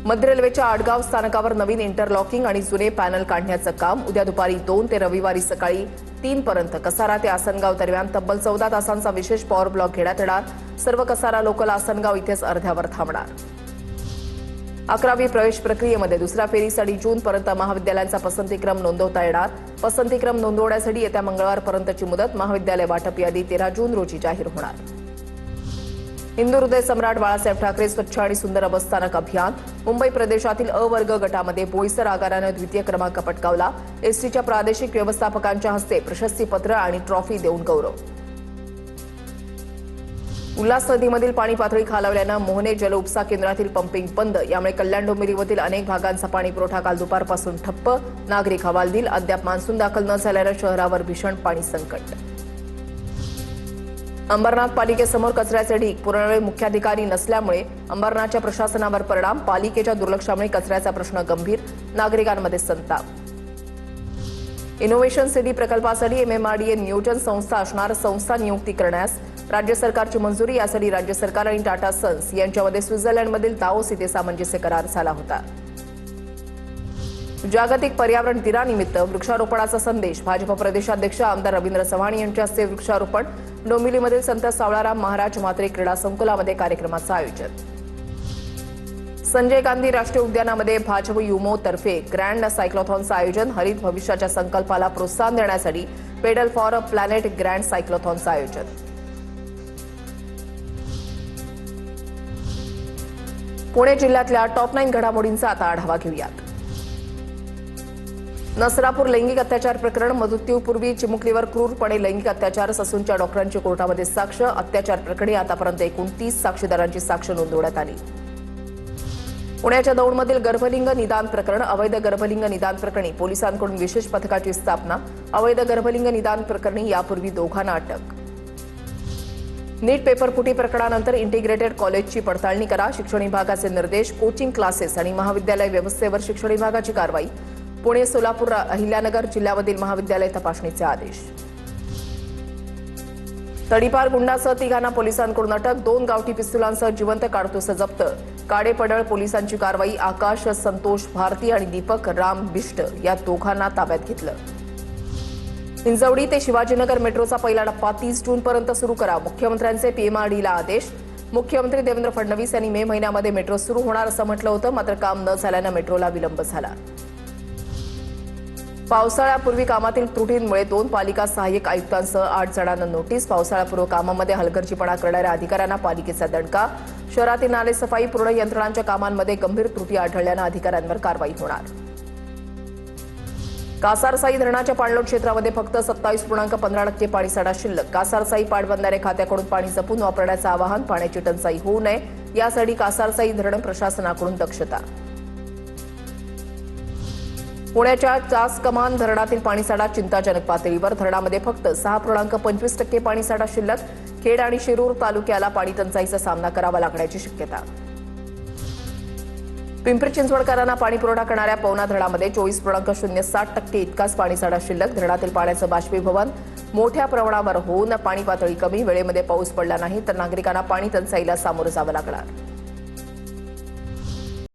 मध्य रेल्वेच्या आडगाव स्थानकावर नवीन इंटरलॉकिंग आणि जुने पॅनल काढण्याचं काम उद्या दुपारी 2 ते रविवारी सकाळी 3 पर्यंत कसारा ते आसनगाव दरम्यान तब्बल 14 तासांचा विशेष पॉवर ब्लॉक घेण्यात येणार। सर्व कसारा लोकल आसनगाव इथेच अर्ध्यावर थांबणार। 11वी प्रवेश प्रक्रियेमध्ये दुसऱ्या फेरीसाठी जूनपर्यंत महाविद्यालयांचा पसंतीक्रम नोंदवता येणार। पसंतीक्रम नोंदवण्यासाठी येत्या मंगळवारपर्यंतची मुदत। महाविद्यालय वाटप यादी 13 जून रोजी जाहीर होणार। हिंदू हृदय सम्राट बाळासाहेब ठाकरे स्वच्छ आणि सुंदर बसस्थानक अभियान। मुंबई प्रदेशातील अ वर्ग गटामध्ये बोईसर आगारानं द्वितीय क्रमांक पटकावला। एसटीच्या प्रादेशिक व्यवस्थापकांच्या हस्ते प्रशस्तीपत्र आणि ट्रॉफी देऊन गौरव। उल्हास नदीमधील पाणी पातळी खालावल्यानं मोहने जलउपसा केंद्रातील पंपिंग बंद। यामुळे कल्याण डोंबिवलीमधील अनेक भागांचा पाणी पुरवठा काल दुपारपासून ठप्प। नागरिक हवालदिल। अद्याप मान्सून दाखल न झाल्यानं शहरावर भीषण पाणी संकट। अंबरनाथ पालिकेसमोर कचऱ्याचे ढीग। पूर्णवेळ मुख्याधिकारी नसल्यामुळे अंबरनाथच्या प्रशासनावर परिणाम। पालिकेच्या दुर्लक्षामुळे कचऱ्याचा प्रश्न गंभीर। नागरिकांमध्ये संताप। इनोव्हेशन सिटी प्रकल्पासाठी एमएमआरडीए नियोजन संस्था असणार। संस्था नियुक्ती करण्यास राज्य सरकारची मंजुरी। यासाठी राज्य सरकार आणि टाटा सन्स यांच्यामध्ये स्वित्झर्लंडमधील दावोस इथे सामंजस्य करार झाला होता। जागतिक पर्यावरण दिनानिमित्त वृक्षारोपणाचा संदेश। भाजप प्रदेशाध्यक्ष आमदार रवींद्र चव्हाण यांच्या हस्ते वृक्षारोपण। डोंबिवलीमधील संत सावळाराम महाराज म्हात्रे क्रीडा संकुलामध्ये कार्यक्रमाचं आयोजन। संजय गांधी राष्ट्रीय उद्यानामध्ये भाजप युमो तर्फे ग्रँड सायक्लोथॉनचं आयोजन। हरित भविष्याच्या संकल्पाला प्रोत्साहन देण्यासाठी pedal for a planet grand सायक्लोथॉनचं आयोजन। पुणे जिल्ह्यातल्या टॉप 9 घडामोडींचा आता आढावा घेऊयात। नसरापूर लैंगिक अत्याचार प्रकरण। मृत्यूपूर्वी चिमुकलीवर क्रूरपणे लैंगिक अत्याचार। ससूनच्या डॉक्टरांची कोर्टामध्ये साक्ष। अत्याचार प्रकरणी आतापर्यंत एकूण 30 साक्षीदारांची साक्ष नोंदवण्यात आली। पुण्याच्या दौंडमधील गर्भलिंग निदान प्रकरण। अवैध गर्भलिंग निदान प्रकरणी पोलिसांकडून विशेष पथकाची स्थापना। अवैध गर्भलिंग निदान प्रकरणी यापूर्वी दोघांना अटक। नीट पेपरफुटी प्रकरणानंतर इंटिग्रेटेड कॉलेजची पडताळणी करा। शिक्षण विभागाचे निर्देश। कोचिंग क्लासेस आणि महाविद्यालय व्यवस्थेवर शिक्षण विभागाची कारवाई। पुणे, सोलापूर, अहिल्यानगर जिल्ह्यामधील महाविद्यालय तपासणीचे आदेश। तडीपार गुंडासह तिघांना पोलिसांकडून अटक। 2 गावठी पिस्तुलांसह जिवंत काडतुसं जप्त। काडेपडळ पोलिसांची कारवाई। आकाश, संतोष भारती आणि दीपक राम बिष्ट या दोघांना ताब्यात घेतलं। हिंजवडी ते शिवाजीनगर मेट्रोचा पहिला टप्पा 30 जूनपर्यंत सुरू करा। मुख्यमंत्र्यांचे पीएमआरडीला आदेश। मुख्यमंत्री देवेंद्र फडणवीस यांनी मे महिन्यामध्ये मेट्रो सुरू होणार असं म्हटलं होतं, मात्र काम न झाल्यानं मेट्रोला विलंब झाला। पावसाळ्यापूर्वी कामातील त्रुटींमुळे 2 पालिका सहाय्यक आयुक्तांसह 8 जणांना नोटीस। पावसाळ्यापूर्व कामामध्ये हलगर्जीपणा करणाऱ्या अधिकाऱ्यांना पालिकेचा दणका। शहरातील नाले सफाई पूर्ण यंत्रणांच्या कामांमध्ये गंभीर त्रुटी आढळल्यानं अधिकाऱ्यांवर कारवाई होणार। कासारसाई धरणाच्या पाणलोट क्षेत्रामध्ये फक्त 27.15% पाणीसाठा शिल्लक। कासारसाई पाटबंधारे खात्याकडून पाणी जपून वापरण्याचं आवाहन। पाण्याची टंचाई होऊ नये यासाठी कासारसाई धरण प्रशासनाकडून दक्षता। पुण्याच्या चासकमान धरणातील पाणीसाठा चिंताजनक पातळीवर। धरणामध्ये फक्त 6.25% पाणीसाठा शिल्लक। खेड आणि शिरूर तालुक्याला पाणी टंचाईचा सामना करावा लागण्याची शक्यता। पिंपरी चिंचवडकरांना पाणी पुरवठा करणाऱ्या पवना धरणामध्ये 24.07% इतकाच पाणीसाठा शिल्लक। धरणातील पाण्याचं बाष्पीभवन मोठ्या प्रमाणावर होऊन पाणी पातळी कमी। वेळेमध्ये पाऊस पडला नाही तर नागरिकांना पाणी टंचाईला सामोरं जावं लागणार।